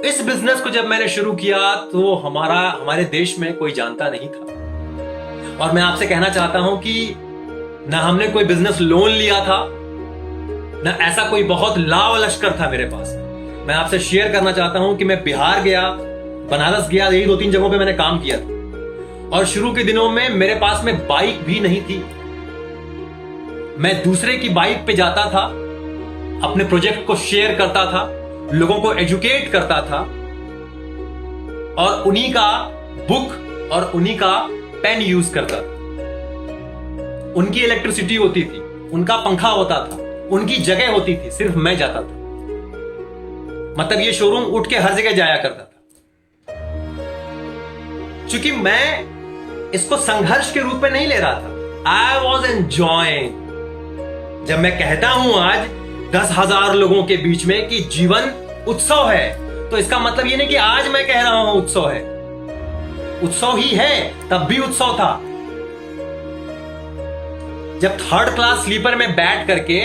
इस बिजनेस को जब मैंने शुरू किया तो हमारे देश में कोई जानता नहीं था। और मैं आपसे कहना चाहता हूं कि ना हमने कोई बिजनेस लोन लिया था, ना ऐसा कोई बहुत लाव लश्कर था मेरे पास। मैं आपसे शेयर करना चाहता हूं कि मैं बिहार गया, बनारस गया, यही 2-3 जगहों पे मैंने काम किया था। और शुरू के दिनों में मेरे पास में बाइक भी नहीं थी। मैं दूसरे की बाइक पे जाता था, अपने प्रोजेक्ट को शेयर करता था, लोगों को एजुकेट करता था, और उन्हीं का बुक और उन्हीं का पेन यूज करता था। उनकी इलेक्ट्रिसिटी होती थी, उनका पंखा होता था, उनकी जगह होती थी, सिर्फ मैं जाता था। मतलब ये शोरूम उठ के हर जगह जाया करता था। क्योंकि मैं इसको संघर्ष के रूप में नहीं ले रहा था। I was enjoying. जब मैं कहता हूं आज 10,000 लोगों के बीच में कि जीवन उत्सव है, तो इसका मतलब ये नहीं कि आज मैं कह रहा हूं उत्सव है। उत्सव ही है, तब भी उत्सव था। जब 3rd क्लास स्लीपर में बैठ करके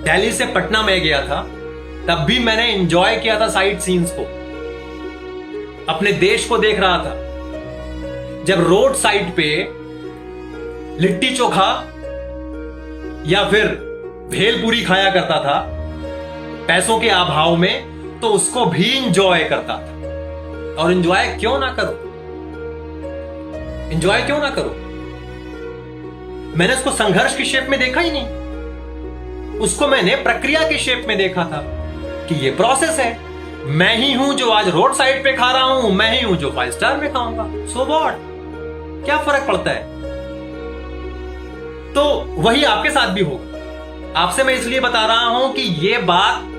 दिल्ली से पटना में गया था, तब भी मैंने एंजॉय किया था साइट सीन्स को, अपने देश को देख रहा था। जब रोड साइड पे लिट्टी चोखा या फिर भेलपूरी खाया करता था पैसों के अभाव में, तो उसको भी एंजॉय करता था। और एंजॉय क्यों ना करो, एंजॉय क्यों ना करो। मैंने उसको संघर्ष की शेप में देखा ही नहीं, उसको मैंने प्रक्रिया की शेप में देखा था कि ये प्रोसेस है। मैं ही हूं जो आज रोड साइड पे खा रहा हूं, मैं ही हूं जो 5 स्टार में खाऊंगा। सो व्हाट, क्या फर्क पड़ता है। तो वही आपके साथ भी होगा। आपसे मैं इसलिए बता रहा हूं कि ये बात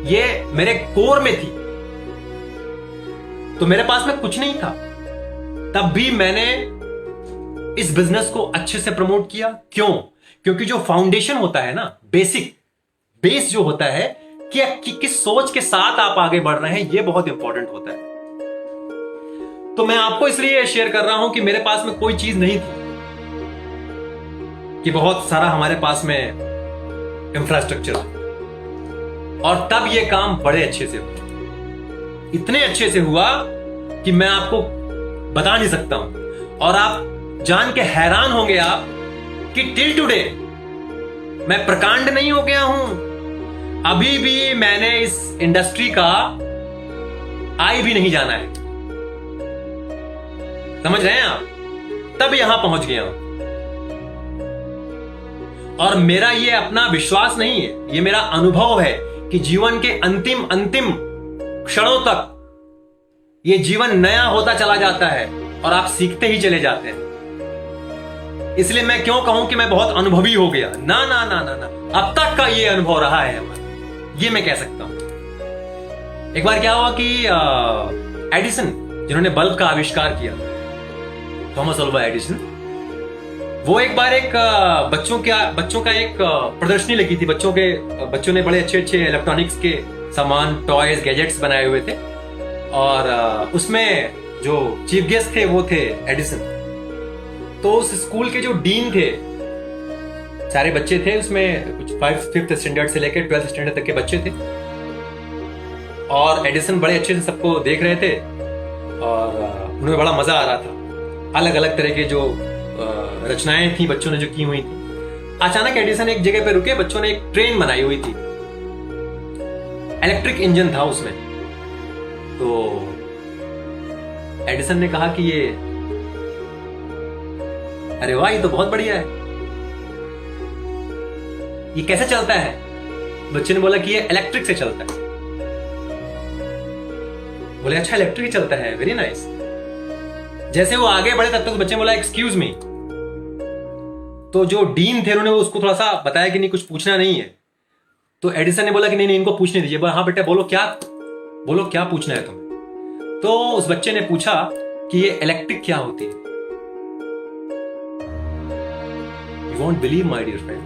ये मेरे कोर में थी। तो मेरे पास में कुछ नहीं था, तब भी मैंने इस बिजनेस को अच्छे से प्रमोट किया। क्यों? क्योंकि जो फाउंडेशन होता है ना, बेस जो होता है कि किस सोच के साथ आप आगे बढ़ रहे हैं, ये बहुत इंपॉर्टेंट होता है। तो मैं आपको इसलिए शेयर कर रहा हूं कि मेरे पास में कोई चीज नहीं थी कि बहुत सारा हमारे पास में इंफ्रास्ट्रक्चर, और तब ये काम बड़े अच्छे से हुआ। इतने अच्छे से हुआ कि मैं आपको बता नहीं सकता हूं। और आप जान के हैरान होंगे आप कि टिल टुडे मैं प्रकांड नहीं हो गया हूं। अभी भी मैंने इस इंडस्ट्री का आई भी नहीं जाना है। समझ रहे हैं आप? तब यहां पहुंच गया हूं। और मेरा ये अपना विश्वास नहीं है, ये मेरा अनुभव है कि जीवन के अंतिम क्षणों तक ये जीवन नया होता चला जाता है और आप सीखते ही चले जाते हैं। इसलिए मैं क्यों कहूं कि मैं बहुत अनुभवी हो गया, ना ना ना ना ना, अब तक का ये अनुभव रहा है हमारा, ये मैं कह सकता हूं। एक बार क्या हुआ कि एडिसन, जिन्होंने बल्ब का आविष्कार किया, थॉमस अल्वा एडिसन, वो एक बार एक बच्चों का एक प्रदर्शनी लगी थी। बच्चों ने बड़े अच्छे अच्छे इलेक्ट्रॉनिक्स के सामान, टॉयज, गैजेट्स बनाए हुए थे। और उसमें जो चीफ गेस्ट थे वो थे एडिसन। तो उस स्कूल के जो डीन थे, सारे बच्चे थे उसमें, कुछ 5th स्टैंडर्ड से लेकर 12th स्टैंडर्ड तक के बच्चे थे। और एडिसन बड़े अच्छे से सबको देख रहे थे और उन्हें बड़ा मजा आ रहा था। अलग अलग तरह के जो रचनाएं थी बच्चों ने जो की हुई थी। अचानक एडिसन एक जगह पे रुके, बच्चों ने एक ट्रेन बनाई हुई थी, इलेक्ट्रिक इंजन था उसमें। तो एडिसन ने कहा कि अरे वाह, ये तो बहुत बढ़िया है, ये कैसे चलता है? बच्चे ने बोला कि ये इलेक्ट्रिक से चलता है। बोले अच्छा, इलेक्ट्रिक ही चलता है, वेरी नाइस। जैसे वो आगे बढ़े तब तक बच्चे ने बोला एक्सक्यूज मी। तो जो डीन थे उन्होंने उसको थोड़ा सा बताया कि नहीं, कुछ पूछना नहीं है। तो एडिसन ने बोला कि नहीं, इनको पूछने दीजिए। हाँ बेटा, बोलो क्या पूछना है तुम्हें। तो उस बच्चे ने पूछा कि ये इलेक्ट्रिक क्या होती है। You won't believe my dear friend,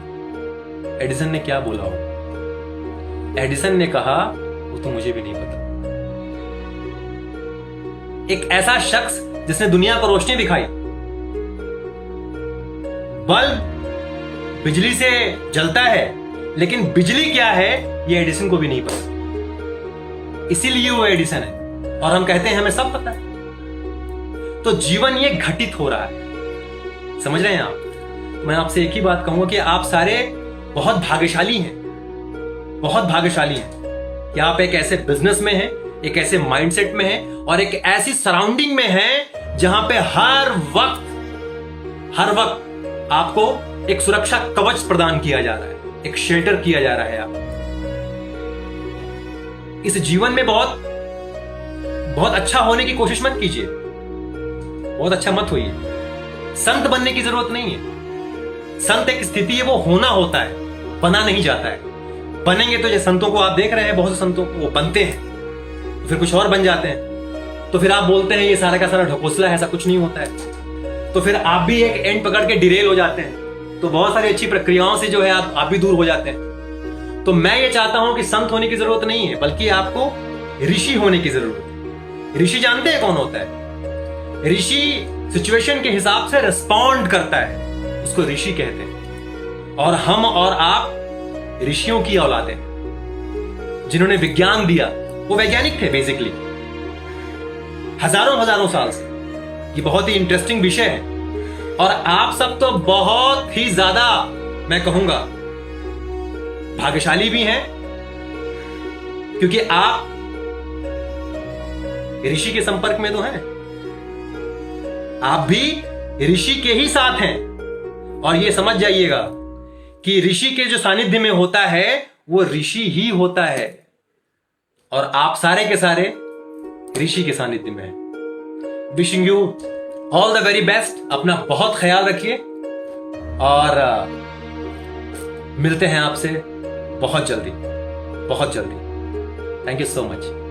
Edison ने क्या बोला हो? एडिसन ने कहा वो तो मुझे भी नहीं पता। एक ऐसा शख्स जिसने दुनिया को रोशनी दिखाई, बल्ब बिजली से जलता है, लेकिन बिजली क्या है ये एडिसन को भी नहीं पता। इसीलिए वो एडिसन है, और हम कहते हैं हमें सब पता है। तो जीवन ये घटित हो रहा है, समझ रहे हैं आप? मैं आपसे एक ही बात कहूंगा कि आप सारे बहुत भाग्यशाली हैं, बहुत भाग्यशाली हैं कि आप एक ऐसे बिजनेस में हैं, एक ऐसे माइंडसेट में हैं, और एक ऐसी सराउंडिंग में हैं जहां पे हर वक्त आपको एक सुरक्षा कवच प्रदान किया जा रहा है, एक शेल्टर किया जा रहा है। आप इस जीवन में बहुत बहुत अच्छा होने की कोशिश मत कीजिए, बहुत अच्छा मत होइए। संत बनने की जरूरत नहीं है। संत एक स्थिति है, वो होना होता है, बना नहीं जाता है। बनेंगे तो जैसे संतों को आप देख रहे हैं, बहुत से संतों को वो बनते हैं तो फिर कुछ और बन जाते हैं, तो फिर आप बोलते हैं ये सारा का सारा ढकोसला है, ऐसा कुछ नहीं होता है। तो फिर आप भी एक एंड पकड़ के डिरेल हो जाते हैं, तो बहुत सारी अच्छी प्रक्रियाओं से जो है आप भी दूर हो जाते हैं। तो मैं ये चाहता हूं कि संत होने की जरूरत नहीं है, बल्कि आपको ऋषि होने की जरूरत है। ऋषि जानते हैं कौन होता है? ऋषि सिचुएशन के हिसाब से रिस्पॉन्ड करता है, उसको ऋषि कहते हैं। और हम और आप ऋषियों की औलाद हैं, जिन्होंने विज्ञान दिया। वो वैज्ञानिक थे बेसिकली, हजारों साल से। ये बहुत ही इंटरेस्टिंग विषय है। और आप सब तो बहुत ही ज्यादा, मैं कहूंगा, भाग्यशाली भी हैं, क्योंकि आप ऋषि के संपर्क में तो हैं। आप भी ऋषि के ही साथ हैं। और ये समझ जाइएगा कि ऋषि के जो सानिध्य में होता है वो ऋषि ही होता है, और आप सारे के सारे ऋषि के सानिध्य में हैं। Wishing you all the very best. अपना बहुत ख्याल रखिए, और मिलते हैं आपसे बहुत जल्दी, बहुत जल्दी। Thank you so much.